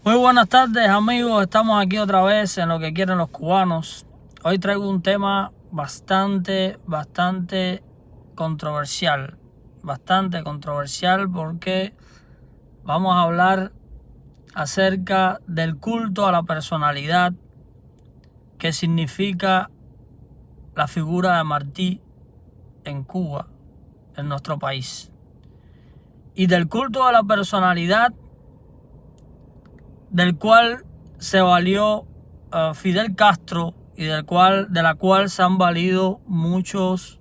Muy buenas tardes, amigos. Estamos aquí otra vez en Lo que quieren los cubanos. Hoy traigo un tema bastante controversial. Bastante controversial porque vamos a hablar acerca del culto a la personalidad que significa la figura de Martí en Cuba, en nuestro país. Y del culto a la personalidad del cual se valió Fidel Castro y de la cual se han valido muchos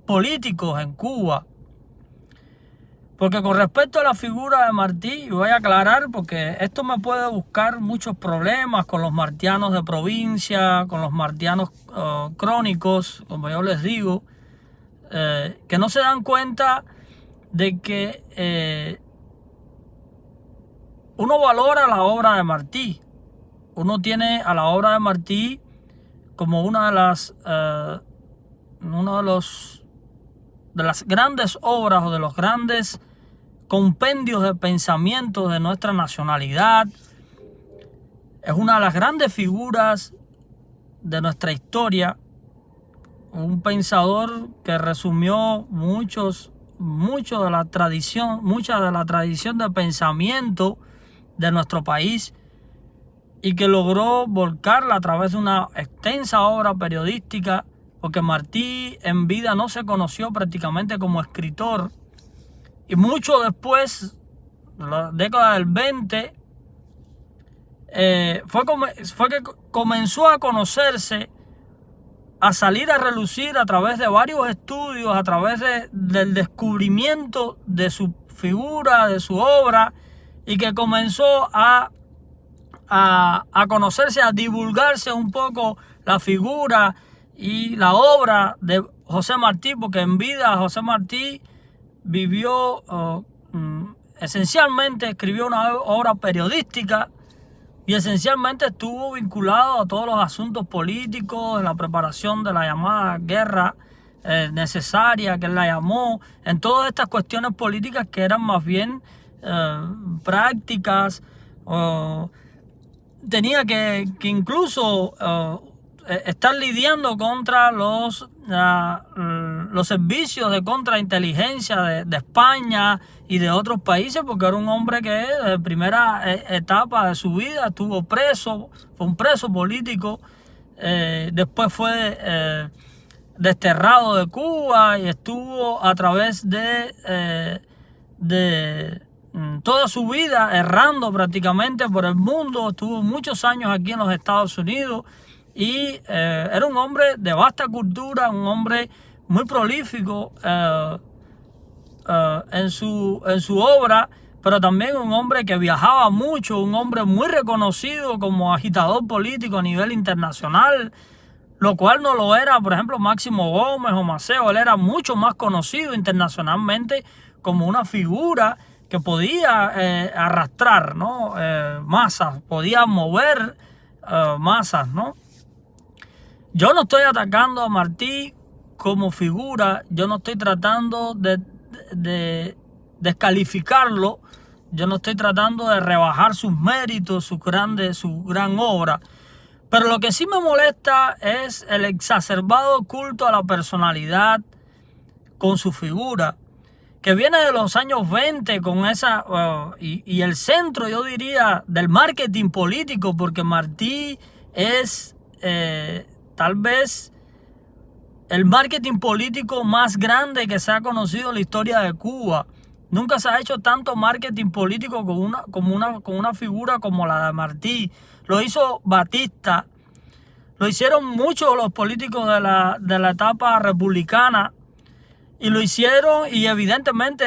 políticos en Cuba. Porque con respecto a la figura de Martí, voy a aclarar porque esto me puede buscar muchos problemas con los martianos de provincia, con los martianos crónicos, como yo les digo, que no se dan cuenta de que uno valora la obra de Martí. Uno tiene a la obra de Martí como una de las grandes obras o de los grandes compendios de pensamientos de nuestra nacionalidad. Es una de las grandes figuras de nuestra historia. Un pensador que resumió mucha de la tradición de pensamiento de nuestro país y que logró volcarla a través de una extensa obra periodística, porque Martí en vida no se conoció prácticamente como escritor, y mucho después, en la década del 20, fue que comenzó a conocerse, a salir a relucir a través de varios estudios, a través del descubrimiento de su figura, de su obra, y que comenzó a conocerse, a divulgarse un poco la figura y la obra de José Martí, porque en vida José Martí vivió, esencialmente escribió una obra periodística y esencialmente estuvo vinculado a todos los asuntos políticos, en la preparación de la llamada guerra necesaria, que él la llamó, en todas estas cuestiones políticas que eran más bien prácticas. Tenía que incluso estar lidiando contra los servicios de contrainteligencia de España y de otros países, porque era un hombre que de primera etapa de su vida estuvo preso, fue un preso político, después fue desterrado de Cuba y estuvo a través de toda su vida errando prácticamente por el mundo. Estuvo muchos años aquí en los Estados Unidos y era un hombre de vasta cultura, un hombre muy prolífico en su obra, pero también un hombre que viajaba mucho, un hombre muy reconocido como agitador político a nivel internacional, lo cual no lo era, por ejemplo, Máximo Gómez o Maceo. Él era mucho más conocido internacionalmente como una figura que podía arrastrar, ¿no? Masas, podía mover masas, ¿no? Yo no estoy atacando a Martí como figura, yo no estoy tratando de descalificarlo, yo no estoy tratando de rebajar sus méritos, su gran obra. Pero lo que sí me molesta es el exacerbado culto a la personalidad con su figura, que viene de los años 20 con esa y el centro, yo diría, del marketing político, porque Martí es tal vez el marketing político más grande que se ha conocido en la historia de Cuba. Nunca se ha hecho tanto marketing político con una figura como la de Martí. Lo hizo Batista, lo hicieron muchos los políticos de la etapa republicana, y lo hicieron, y evidentemente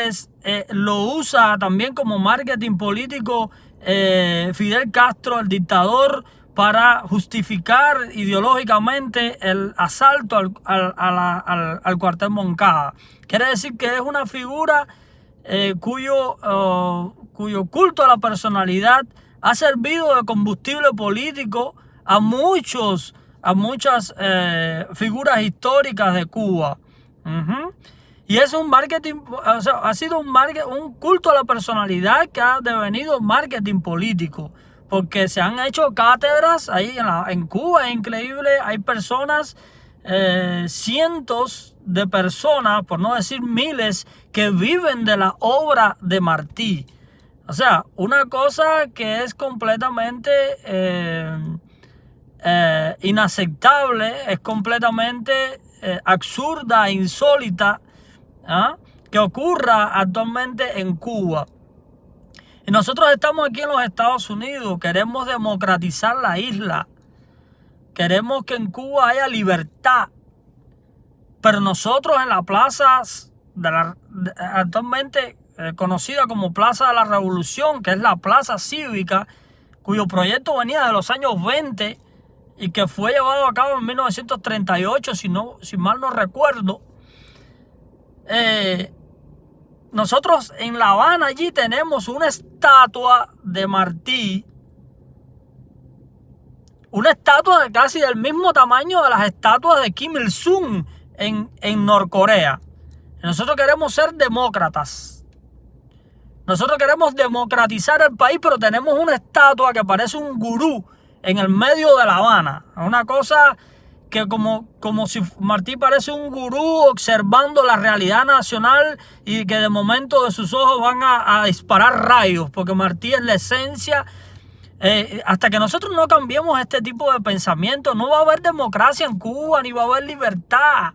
lo usa también como marketing político Fidel Castro, el dictador, para justificar ideológicamente el asalto al cuartel Moncada. Quiere decir que es una figura cuyo culto a la personalidad ha servido de combustible político a muchas figuras históricas de Cuba. Y es un marketing, o sea, ha sido un culto a la personalidad que ha devenido marketing político. Porque se han hecho cátedras ahí en Cuba, es increíble. Hay personas, cientos de personas, por no decir miles, que viven de la obra de Martí. O sea, una cosa que es completamente inaceptable, es completamente absurda, insólita, ¿ah?, que ocurra actualmente en Cuba. Y nosotros estamos aquí en los Estados Unidos, queremos democratizar la isla, queremos que en Cuba haya libertad, pero nosotros en la plaza actualmente conocida como Plaza de la Revolución, que es la plaza cívica, cuyo proyecto venía de los años 20 y que fue llevado a cabo en 1938, si mal no recuerdo. Nosotros en La Habana allí tenemos una estatua de Martí, una estatua casi del mismo tamaño de las estatuas de Kim Il-sung en Norcorea. Nosotros queremos ser demócratas. Nosotros queremos democratizar el país, pero tenemos una estatua que parece un gurú en el medio de La Habana. Una cosa que como si Martí parece un gurú observando la realidad nacional y que de momento de sus ojos van a disparar rayos, porque Martí es la esencia. Hasta que nosotros no cambiemos este tipo de pensamiento, no va a haber democracia en Cuba, ni va a haber libertad.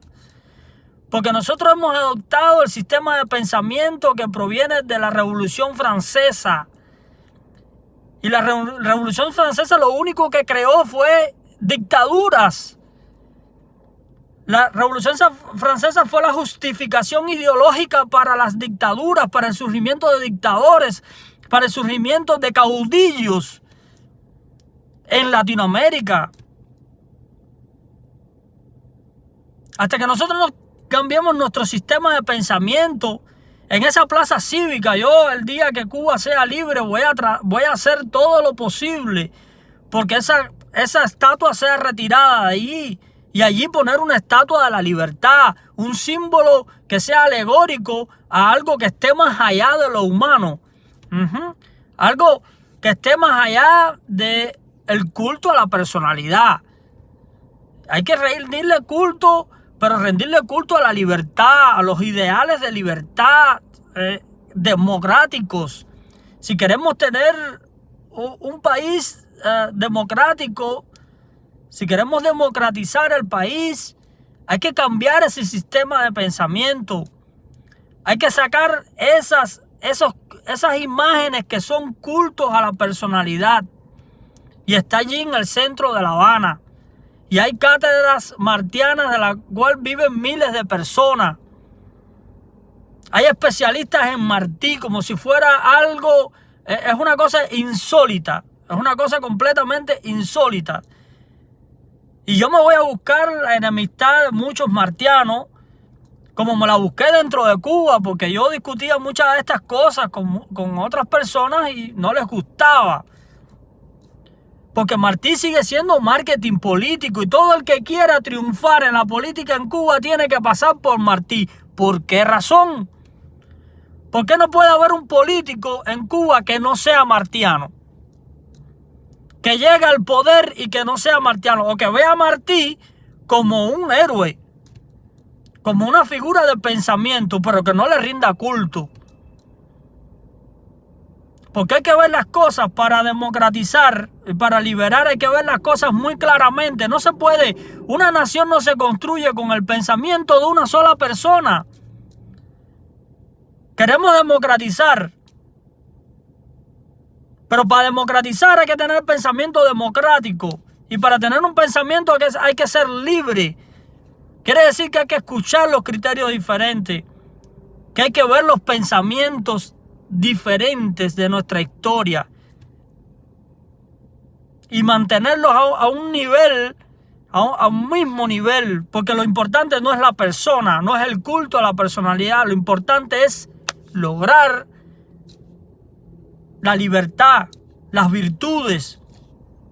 Porque nosotros hemos adoptado el sistema de pensamiento que proviene de la Revolución Francesa. Y la Revolución Francesa lo único que creó fue dictaduras. La Revolución Francesa fue la justificación ideológica para las dictaduras, para el surgimiento de dictadores, para el surgimiento de caudillos en Latinoamérica. Hasta que nosotros no cambiemos nuestro sistema de pensamiento en esa plaza cívica, yo el día que Cuba sea libre voy a hacer todo lo posible porque esa estatua sea retirada de allí y allí poner una estatua de la libertad, un símbolo que sea alegórico a algo que esté más allá de lo humano. Algo que esté más allá del culto a la personalidad. Hay que rendirle culto, pero rendirle culto a la libertad, a los ideales de libertad democráticos. Si queremos tener un país democrático, si queremos democratizar el país, hay que cambiar ese sistema de pensamiento. Hay que sacar esas imágenes que son cultos a la personalidad. Y está allí en el centro de La Habana. Y hay cátedras martianas de las cuales viven miles de personas. Hay especialistas en Martí como si fuera algo... Es una cosa insólita. Es una cosa completamente insólita. Y yo me voy a buscar la enemistad de muchos martianos, como me la busqué dentro de Cuba, porque yo discutía muchas de estas cosas con otras personas y no les gustaba. Porque Martí sigue siendo marketing político y todo el que quiera triunfar en la política en Cuba tiene que pasar por Martí. ¿Por qué razón? ¿Por qué no puede haber un político en Cuba que no sea martiano? Que llegue al poder y que no sea martiano. O que vea a Martí como un héroe, como una figura de pensamiento, pero que no le rinda culto. Porque hay que ver las cosas para democratizar y para liberar, hay que ver las cosas muy claramente. No se puede, una nación no se construye con el pensamiento de una sola persona. Queremos democratizar, pero para democratizar hay que tener pensamiento democrático. Y para tener un pensamiento hay que ser libre. Quiere decir que hay que escuchar los criterios diferentes, que hay que ver los pensamientos diferentes de nuestra historia y mantenerlos a un nivel, a un mismo nivel, porque lo importante no es la persona, no es el culto a la personalidad, lo importante es lograr la libertad, las virtudes,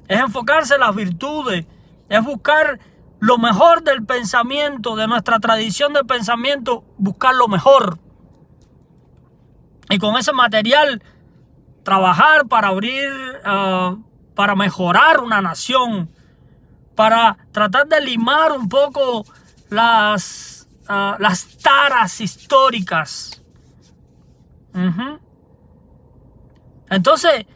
es enfocarse en las virtudes, es buscar lo mejor del pensamiento, de nuestra tradición de pensamiento, buscar lo mejor. Y con ese material trabajar para abrir, para mejorar una nación, para tratar de limar un poco las taras históricas. Entonces,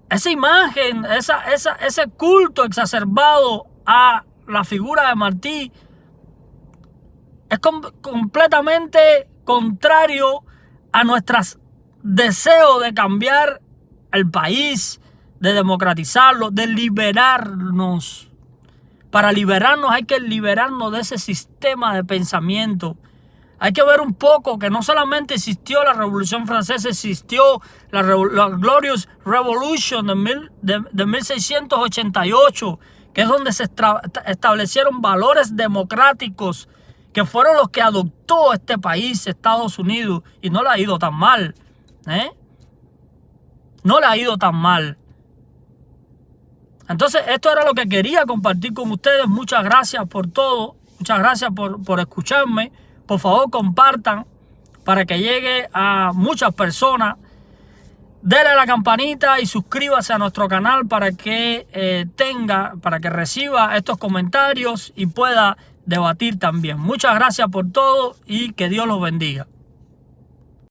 esa imagen, ese culto exacerbado a la figura de Martí es completamente contrario a nuestros deseos de cambiar el país, de democratizarlo, de liberarnos. Para liberarnos hay que liberarnos de ese sistema de pensamiento. Hay que ver un poco que no solamente existió la Revolución Francesa, existió la Glorious Revolution de 1688, que es donde se establecieron valores democráticos, que fueron los que adoptó este país, Estados Unidos, y no le ha ido tan mal. No le ha ido tan mal. Entonces, esto era lo que quería compartir con ustedes. Muchas gracias por todo. Muchas gracias por escucharme. Por favor, compartan para que llegue a muchas personas. Denle a la campanita y suscríbase a nuestro canal para que para que reciba estos comentarios y pueda debatir también. Muchas gracias por todo y que Dios los bendiga.